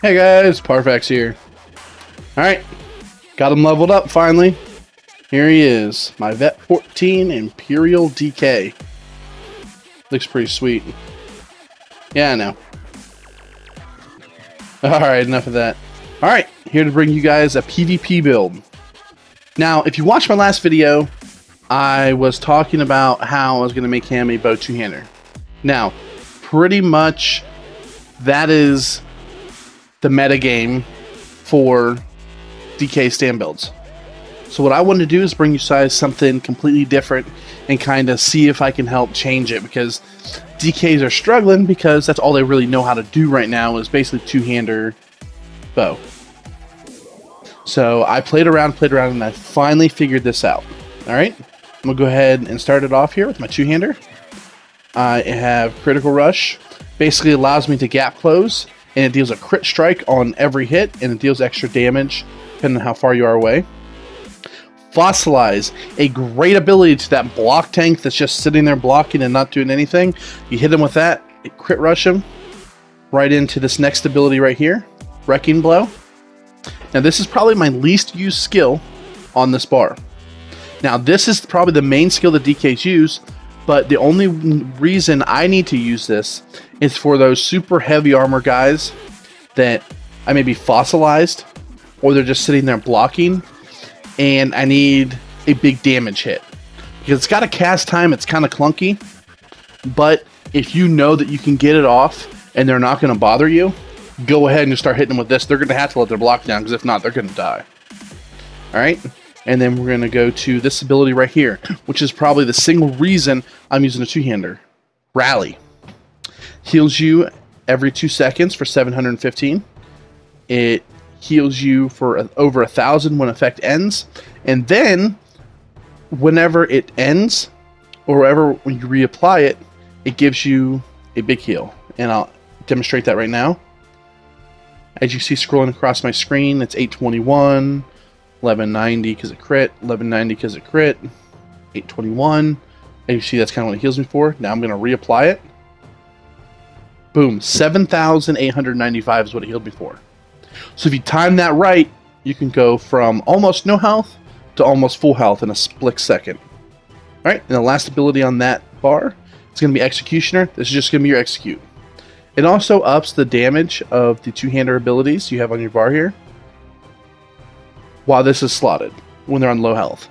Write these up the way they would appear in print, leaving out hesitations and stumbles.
Hey guys, Parfax here. Alright, got him leveled up finally. Here he is, my Vet 14 Imperial DK. Looks pretty sweet. Yeah, I know. Alright, enough of that. Alright, here to bring you guys a PvP build. Now, if you watched my last video, I was talking about how I was going to make him a bow two-hander. Now, pretty much that is the metagame for DK stand builds. So what I wanted to do is bring you guys something completely different and kind of see if I can help change it, because DKs are struggling because that's all they really know how to do right now is basically two-hander bow. So I played around, and I finally figured this out. Alright, I'm going to go ahead and start it off here with my two-hander. I have Critical Rush. Basically allows me to gap close, and it deals a crit strike on every hit, and it deals extra damage depending on how far you are away. Fossilize, a great ability to that block tank that's just sitting there blocking and not doing anything. You hit him with that, it crit rush him right into this next ability right here, Wrecking Blow. Now this is probably my least used skill on this bar. Now this is probably the main skill that DKs use, but the only reason I need to use this is for those super heavy armor guys that I may be fossilized, or they're just sitting there blocking, and I need a big damage hit. Because it's got a cast time, it's kind of clunky, but if you know that you can get it off and they're not going to bother you, go ahead and just start hitting them with this. They're going to have to let their block down, because if not, they're going to die. Alright, and then we're going to go to this ability right here, which is probably the single reason I'm using a two-hander. Rally. Heals you every 2 seconds for 715. It heals you for over 1,000 when effect ends, and then whenever it ends, or wherever when you reapply it, it gives you a big heal. And I'll demonstrate that right now. As you see scrolling across my screen, it's 821, 1190 because it crit, 1190 because it crit, 821. And you see that's kind of what it heals me for. Now I'm going to reapply it. Boom, 7,895 is what it healed me for. So if you time that right, you can go from almost no health to almost full health in a split second. Alright, and the last ability on that bar is going to be Executioner. This is just going to be your Execute. It also ups the damage of the two-hander abilities you have on your bar here while this is slotted when they're on low health.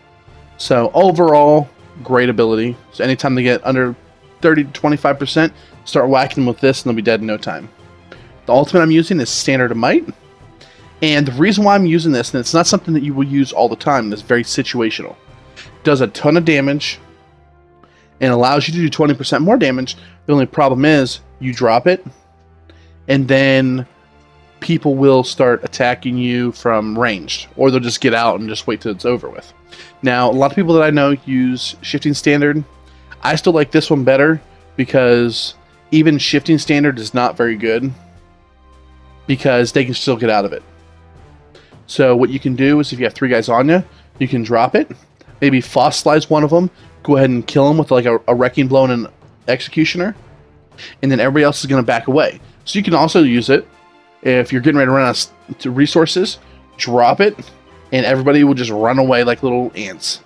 So overall, great ability. So anytime they get under 30 to 25%, start whacking them with this and they'll be dead in no time. The ultimate I'm using is Standard of Might. And the reason why I'm using this, and it's not something that you will use all the time, it's very situational. It does a ton of damage and allows you to do 20% more damage. The only problem is you drop it and then people will start attacking you from ranged, or they'll just get out and just wait till it's over with. Now, a lot of people that I know use Shifting Standard. I still like this one better because even Shifting Standard is not very good because they can still get out of it. So what you can do is if you have 3 guys on you, you can drop it, maybe fossilize one of them, go ahead and kill them with like a Wrecking Blow and an Executioner, and then everybody else is going to back away. So you can also use it if you're getting ready to run out of resources, drop it, and everybody will just run away like little ants.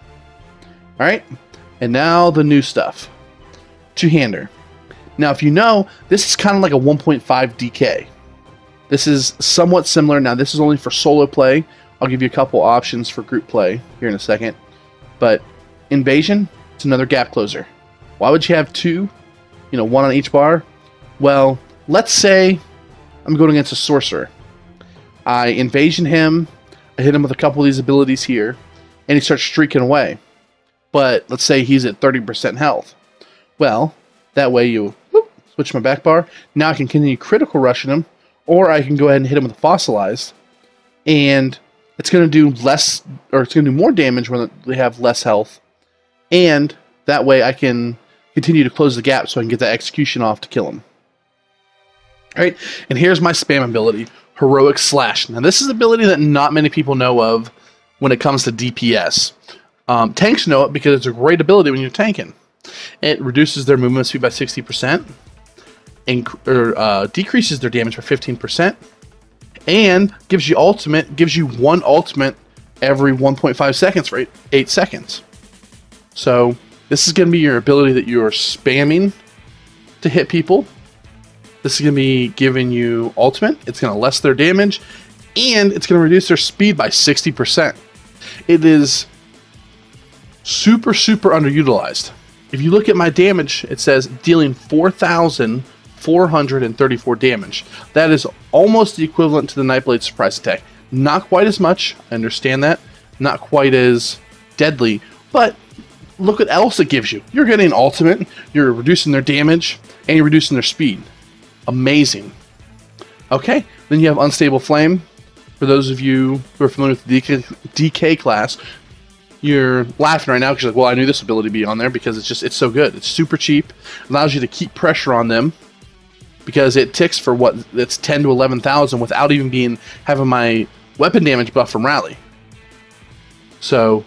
Alright, and now the new stuff. Two-hander. Now if you know, this is kind of like a 1.5 DK. This is somewhat similar. Now this is only for solo play. I'll give you a couple options for group play here in a second. But Invasion, it's another gap closer. Why would you have 2? You know, 1 on each bar? Well, let's say I'm going against a sorcerer. I invasion him, I hit him with a couple of these abilities here, and he starts streaking away. But let's say he's at 30% health. Well, that way you whoop, switch my back bar. Now I can continue critical rushing him, or I can go ahead and hit him with a Fossilized, and it's going to do less, or it's going to do more damage when they have less health, and that way I can continue to close the gap so I can get that execution off to kill him. Alright, and here's my spam ability, Heroic Slash. Now this is an ability that not many people know of when it comes to DPS. Tanks know it because it's a great ability when you're tanking. It reduces their movement speed by 60%, decreases their damage by 15%, and gives you one ultimate every 1.5 seconds for 8 seconds. So this is going to be your ability that you are spamming to hit people. This is going to be giving you ultimate. It's going to lessen their damage, and it's going to reduce their speed by 60%. It is super underutilized. If you look at my damage, it says dealing 4,434 damage. That is almost the equivalent to the Nightblade surprise attack. Not quite as much, I understand that. Not quite as deadly, but look what else it gives you. You're getting ultimate, you're reducing their damage, and you're reducing their speed. Amazing. Okay, then you have Unstable Flame. For those of you who are familiar with the DK class, you're laughing right now because you're like, well, I knew this ability would be on there because it's so good. It's super cheap, allows you to keep pressure on them because it ticks for what, it's 10 to 11,000 without even having my weapon damage buff from Rally. So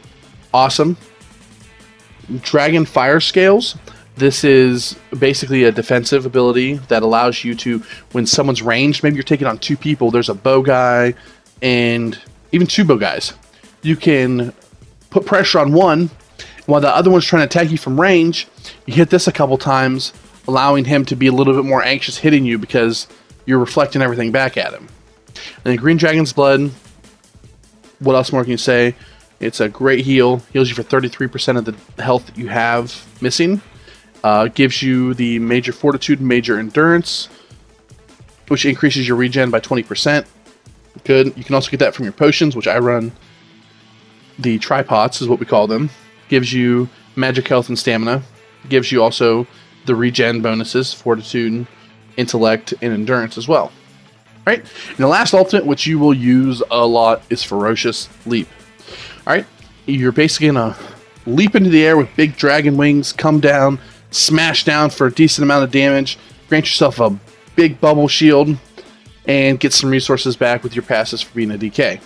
awesome. Dragon Fire Scales. This is basically a defensive ability that allows you to, when someone's ranged, maybe you're taking on 2 people, there's a bow guy and even 2 bow guys. You can put pressure on one while the other one's trying to attack you from range. You hit this a couple times, allowing him to be a little bit more anxious hitting you because you're reflecting everything back at him. And then Green Dragon's Blood. What else more can you say? It's a great heal. Heals you for 33% of the health that you have missing. Gives you the Major Fortitude and Major Endurance, which increases your regen by 20%. Good. You can also get that from your potions, which I run. The tripods is what we call them. Gives you magic health and stamina. Gives you also the regen bonuses, Fortitude, Intellect, and Endurance as well. Right? And the last ultimate, which you will use a lot, is Ferocious Leap. Alright? You're basically going to leap into the air with big dragon wings, come down, smash down for a decent amount of damage, grant yourself a big bubble shield, and get some resources back with your passes for being a DK.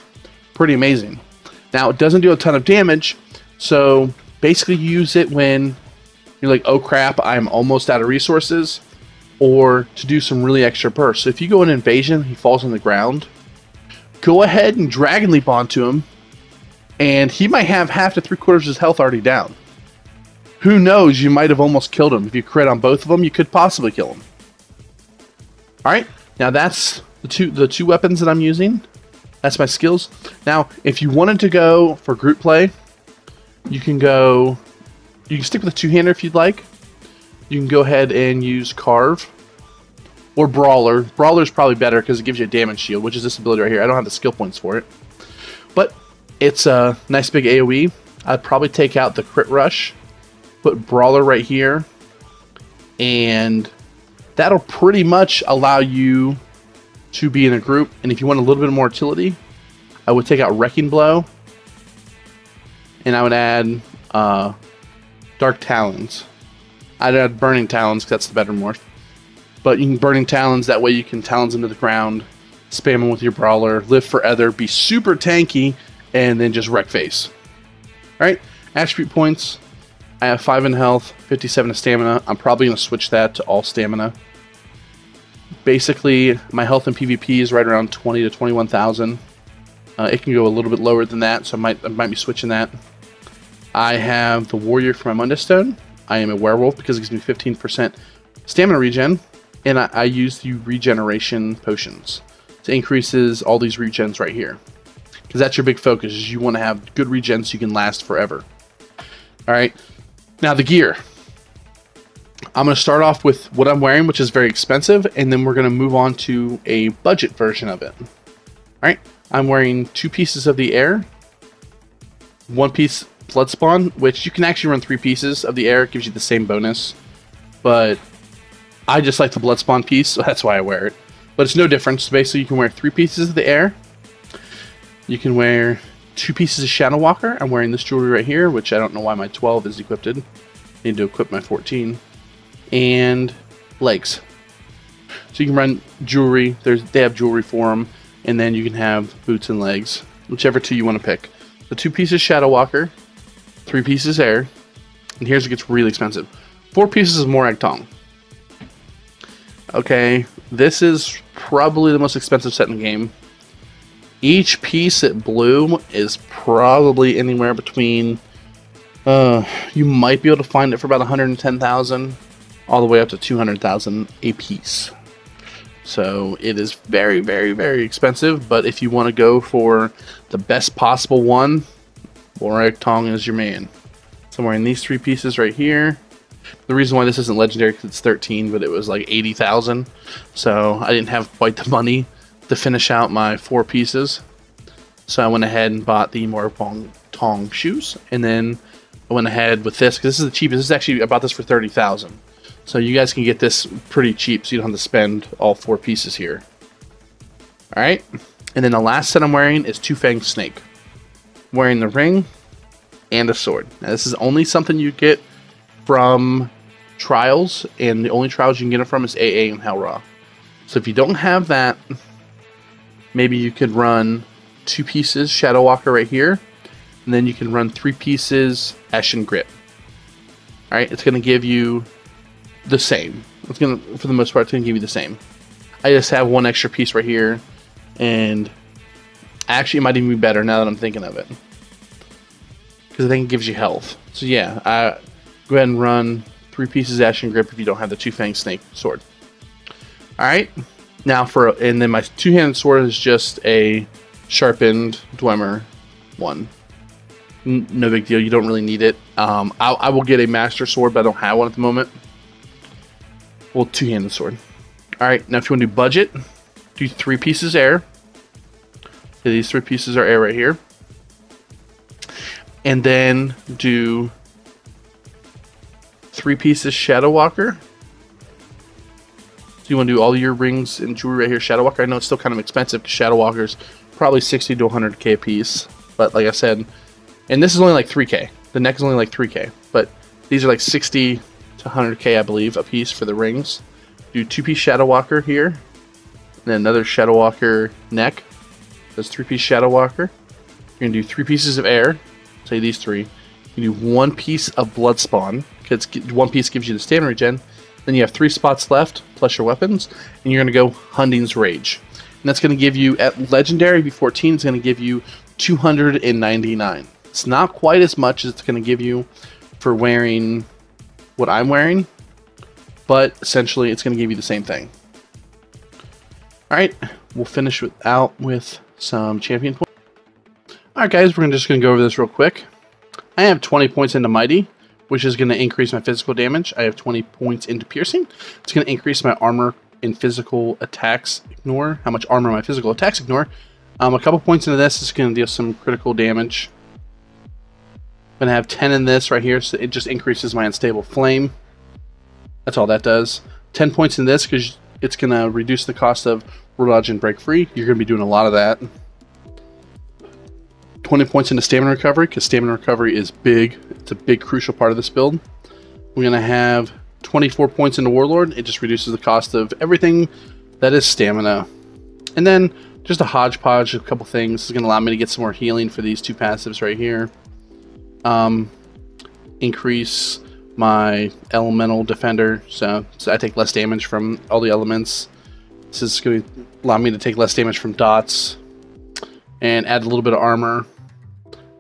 Pretty amazing. Now, it doesn't do a ton of damage, so basically you use it when you're like, oh crap, I'm almost out of resources, or to do some really extra bursts. So if you go in Invasion, he falls on the ground, go ahead and Dragon Leap onto him, and he might have half to 3/4 of his health already down. Who knows, you might have almost killed him. If you crit on both of them, you could possibly kill him. Alright, now that's the two weapons that I'm using. That's my skills. Now, if you wanted to go for group play, you can stick with a two-hander if you'd like. You can go ahead and use Carve or Brawler. Brawler's probably better because it gives you a damage shield, which is this ability right here. I don't have the skill points for it, but it's a nice big AoE. I'd probably take out the Crit Rush, put Brawler right here, and that'll pretty much allow you to be in a group. And if you want a little bit more utility, I would take out Wrecking Blow, and I would add Dark Talons. I'd add Burning Talons because that's the better morph. But you can Burning Talons, that way you can Talons into the ground, spam them with your Brawler, live forever, be super tanky, and then just wreck face. Alright, attribute points. I have 5 in health, 57 in stamina. I'm probably going to switch that to all stamina. Basically, my health in PvP is right around 20 to 21,000. It can go a little bit lower than that, so I might be switching that. I have the Warrior for my Mundus Stone. I am a Werewolf because it gives me 15% stamina regen, and I use the regeneration potions. It increases all these regens right here, because that's your big focus, is you want to have good regen so you can last forever. Alright, now the gear. I'm going to start off with what I'm wearing, which is very expensive, and then we're going to move on to a budget version of it. Alright, I'm wearing 2 pieces of the air, 1 piece Bloodspawn, which you can actually run 3 pieces of the air. It gives you the same bonus, but I just like the Bloodspawn piece, so that's why I wear it. But it's no difference. Basically, you can wear 3 pieces of the air. You can wear 2 pieces of Shadow Walker. I'm wearing this jewelry right here, which I don't know why my 12 is equipped. Need to equip my 14. And legs. So you can run jewelry. They have jewelry for them, and then you can have boots and legs, whichever 2 you want to pick. The 2 pieces Shadow Walker, 3 pieces air, and here's it gets really expensive. 4 pieces of Morag Tong. Okay, this is probably the most expensive set in the game. Each piece at blue is probably anywhere between, you might be able to find it for about 110,000, all the way up to 200,000 a piece. So it is very, very, very expensive, but if you want to go for the best possible one, Morag Tong is your man. So I'm wearing these 3 pieces right here. The reason why this isn't legendary because it's 13, but it was like 80,000. So I didn't have quite the money to finish out my 4 pieces. So I went ahead and bought the Morag Tong shoes. And then I went ahead with this because this is the cheapest. This is actually, I bought this for 30,000. So you guys can get this pretty cheap so you don't have to spend all 4 pieces here. Alright. And then the last set I'm wearing is Two Fang Snake. I'm wearing the ring and a sword. Now this is only something you get from trials, and the only trials you can get it from is AA and Hell Raw. So if you don't have that, maybe you could run 2 pieces Shadow Walker right here, and then you can run 3 pieces Ashen Grip. Alright, it's going to give you the same. It's going to, for the most part, it's going to give you the same. I just have 1 extra piece right here, and actually it might even be better now that I'm thinking of it, because I think it gives you health. So yeah, go ahead and run 3 pieces Ashen Grip if you don't have the Two Fang Snake sword. Alright, now and then my 2-handed sword is just a sharpened Dwemer 1. No big deal, you don't really need it. I will get a Master Sword, but I don't have one at the moment. Well, 2-handed sword. Alright, now if you want to do budget, do 3 pieces air. So these 3 pieces are air right here. And then do 3 pieces Shadow Walker. So you want to do all your rings and jewelry right here, Shadow Walker. I know it's still kind of expensive because Shadow Walker's probably 60 to 100k a piece. But like I said, and this is only like 3k. The neck is only like 3k. But these are like 60 to 100k, I believe, a piece for the rings. Do 2-piece Shadow Walker here. And then another Shadow Walker neck. That's 3-piece Shadow Walker. You're going to do 3 pieces of air. Say these 3. You do 1 piece of Blood Spawn, because 1 piece gives you the stamina regen. Then you have 3 spots left, plus your weapons, and you're going to go Hunding's Rage. And that's going to give you, at Legendary V14, it's going to give you 299. It's not quite as much as it's going to give you for wearing what I'm wearing, but essentially it's going to give you the same thing. Alright, we'll finish with some champion points. Alright guys, we're just going to go over this real quick. I have 20 points into Mighty, which is going to increase my physical damage. I have 20 points into Piercing. It's going to increase my armor and physical attacks ignore. How much armor my physical attacks ignore. A couple points into this is going to deal some critical damage. I'm going to have 10 in this right here, so it just increases my Unstable Flame. That's all that does. 10 points in this because it's going to reduce the cost of Dodge and Break Free. You're going to be doing a lot of that. 20 points into Stamina Recovery, because Stamina Recovery is big. It's a big, crucial part of this build. We're going to have 24 points into Warlord. It just reduces the cost of everything that is stamina. And then just a hodgepodge of a couple things. This is going to allow me to get some more healing for these 2 passives right here. Increase my Elemental Defender, so I take less damage from all the elements. This is going to allow me to take less damage from dots. And add a little bit of armor.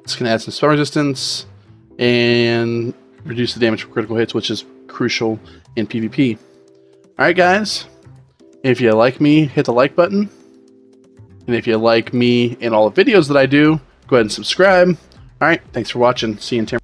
It's going to add some spell resistance and reduce the damage from critical hits, which is crucial in PvP. Alright guys, if you like me, hit the like button. And if you like me and all the videos that I do, go ahead and subscribe. Alright, thanks for watching. See you in 10.